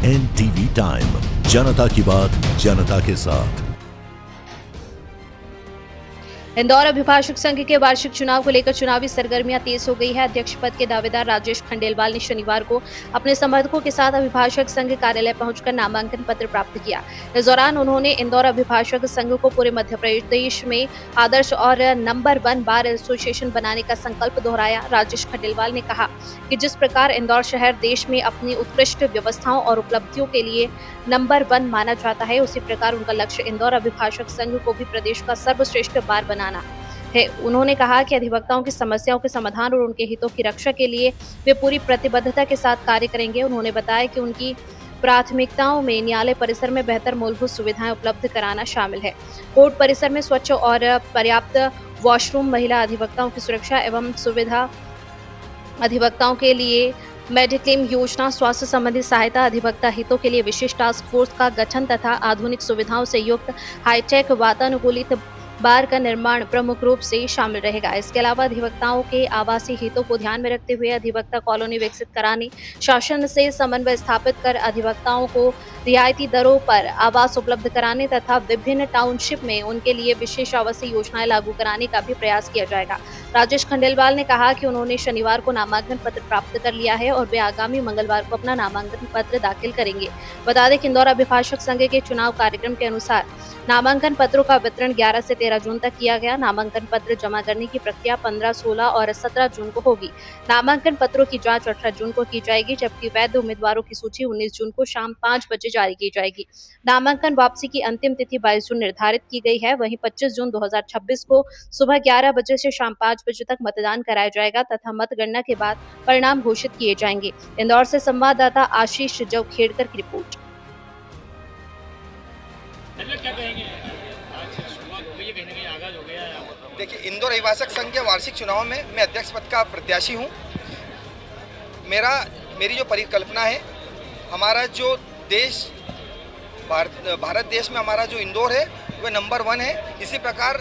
NTV time, जनता की बात जनता के साथ। इंदौर अभिभाषक संघ के वार्षिक चुनाव को लेकर चुनावी सरगर्मियां तेज हो गई है। अध्यक्ष पद के दावेदार राजेश खंडेलवाल ने शनिवार को अपने समर्थकों के साथ अभिभाषक संघ कार्यालय पहुंचकर नामांकन पत्र प्राप्त किया। इस दौरान उन्होंने इंदौर अभिभाषक संघ को पूरे मध्य प्रदेश में आदर्श और नंबर 1 बार एसोसिएशन बनाने का संकल्प दोहराया। राजेश खंडेलवाल ने कहा कि जिस प्रकार इंदौर शहर देश में अपनी उत्कृष्ट व्यवस्थाओं और उपलब्धियों के लिए नंबर 1 माना जाता है, उसी प्रकार उनका लक्ष्य इंदौर अभिभाषक संघ को भी प्रदेश का सर्वश्रेष्ठ बार बनाना है। उन्होंने कहा कि अधिवक्ताओं की समस्याओं के समाधान और उनके हितों की रक्षा के लिए वे पूरी प्रतिबद्धता के साथ कार्य करेंगे। उन्होंने बताया कि उनकी प्राथमिकताओं में न्यायालय परिसर में बेहतर मूलभूत सुविधाएं उपलब्ध कराना शामिल है। कोर्ट परिसर में स्वच्छ और पर्याप्त वॉशरूम, महिला अधिवक्ताओं की सुरक्षा एवं सुविधा, अधिवक्ताओं के लिए मेडिक्लेम योजना, स्वास्थ्य संबंधी सहायता, अधिवक्ता हितों के लिए विशेष टास्क फोर्स का गठन तथा आधुनिक सुविधाओं से युक्त हाईटेक वातानुकूलित बार का निर्माण प्रमुख रूप से शामिल रहेगा। इसके अलावा अधिवक्ताओं के आवासीय हितों को ध्यान में रखते हुए अधिवक्ता कॉलोनी विकसित कराने, शासन से समन्वय स्थापित कर अधिवक्ताओं को रियायती दरों पर आवास उपलब्ध कराने तथा विभिन्न टाउनशिप में उनके लिए विशेष आवासीय योजनाएं लागू कराने का भी प्रयास किया जाएगा। राजेश खंडेलवाल ने कहा कि उन्होंने शनिवार को नामांकन पत्र प्राप्त कर लिया है और वे आगामी मंगलवार को अपना नामांकन पत्र दाखिल करेंगे। बता दें कि इंदौर अभिभाषक संघ के चुनाव कार्यक्रम के अनुसार नामांकन पत्रों का वितरण 11 से 13 जून तक किया गया। नामांकन पत्र जमा करने की प्रक्रिया 15, 16 और 17 जून को होगी। नामांकन पत्रों की जांच 18 जून को की जाएगी, जबकि वैध उम्मीदवारों की सूची 19 जून को शाम 5 बजे जारी की जाएगी। नामांकन वापसी की अंतिम तिथि 22 जून निर्धारित की गई है। वहीं 25 जून 2026 को सुबह 11 बजे से शाम 5 बजे तक मतदान कराया जाएगा तथा मतगणना के बाद परिणाम घोषित किए जाएंगे। इंदौर से संवाददाता आशीष जौखेड़कर की रिपोर्ट। क्या कहेंगे? आज शुरुआत हो गई है, कहीं ना कहीं आगाज हो गया है। देखिए, इंदौर अभिभाषक संघ के वार्षिक चुनाव में मैं अध्यक्ष पद का प्रत्याशी हूँ। मेरी जो परिकल्पना है, हमारा जो देश भारत देश में हमारा जो इंदौर है वह नंबर 1 है। इसी प्रकार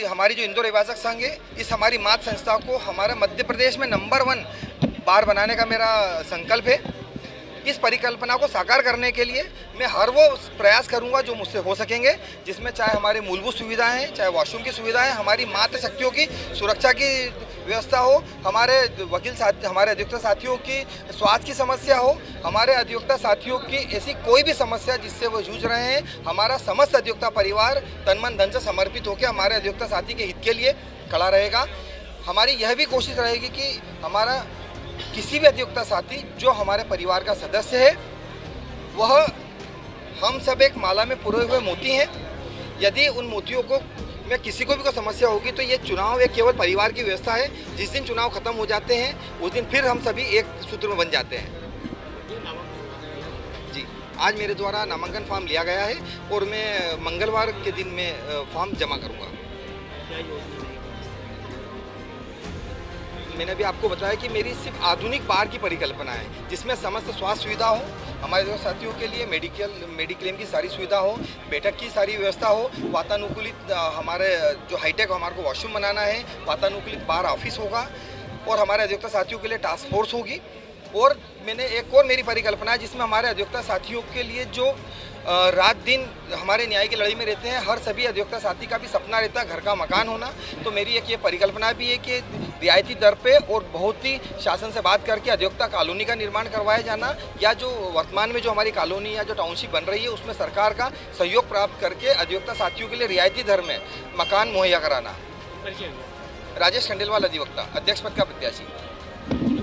हमारी जो इंदौर अभिभाषक संघ है, इस हमारी मातृ संस्था को हमारा मध्य प्रदेश में नंबर 1 बार बनाने का मेरा संकल्प है। इस परिकल्पना को साकार करने के लिए मैं हर वो प्रयास करूंगा जो मुझसे हो सकेंगे, जिसमें चाहे हमारी मूलभूत सुविधाएं हैं, चाहे वॉशरूम की सुविधाएं, हमारी मातृ शक्तियों की सुरक्षा की व्यवस्था हो, हमारे हमारे अधिवक्ता साथियों की स्वास्थ्य की समस्या हो, हमारे अधिवक्ता साथियों की ऐसी कोई भी समस्या जिससे वो जूझ रहे हैं, हमारा समस्त अधिवक्ता परिवार तन मन धन से समर्पित होकर हमारे अधिवक्ता साथी के हित के लिए खड़ा रहेगा। हमारी यह भी कोशिश रहेगी कि हमारा किसी भी अधिवक्ता साथी जो हमारे परिवार का सदस्य है, वह हम सब एक माला में पुरोए हुए मोती हैं। यदि उन मोतियों को में किसी को भी कोई समस्या होगी तो ये चुनाव एक केवल परिवार की व्यवस्था है। जिस दिन चुनाव खत्म हो जाते हैं उस दिन फिर हम सभी एक सूत्र में बन जाते हैं। जी, आज मेरे द्वारा नामांकन फॉर्म लिया गया है और मैं मंगलवार के दिन में फॉर्म जमा करूँगा। मैंने अभी आपको बताया कि मेरी सिर्फ आधुनिक बार की परिकल्पना है, जिसमें समस्त स्वास्थ्य सुविधा हो, हमारे साथियों के लिए मेडिक्लेम की सारी सुविधा हो, बैठक की सारी व्यवस्था हो, वातानुकूलित हमारे जो हाईटेक हमारे को वॉशरूम बनाना है, वातानुकूलित बार ऑफिस होगा और हमारे अधिवक्ता साथियों के लिए टास्क फोर्स होगी। और मैंने एक और मेरी परिकल्पना है, जिसमें हमारे अधिवक्ता साथियों के लिए जो रात दिन हमारे न्याय की लड़ाई में रहते हैं, हर सभी अधिवक्ता साथी का भी सपना रहता है घर का मकान होना। तो मेरी एक ये परिकल्पना भी है कि रियायती दर पे और बहुत ही शासन से बात करके अधिवक्ता कॉलोनी का निर्माण करवाया जाना, या जो वर्तमान में जो हमारी कॉलोनी या जो टाउनशिप बन रही है उसमें सरकार का सहयोग प्राप्त करके अधिवक्ता साथियों के लिए रियायती दर में मकान मुहैया कराना। राजेश खंडेलवाल, अधिवक्ता, अध्यक्ष पद का प्रत्याशी।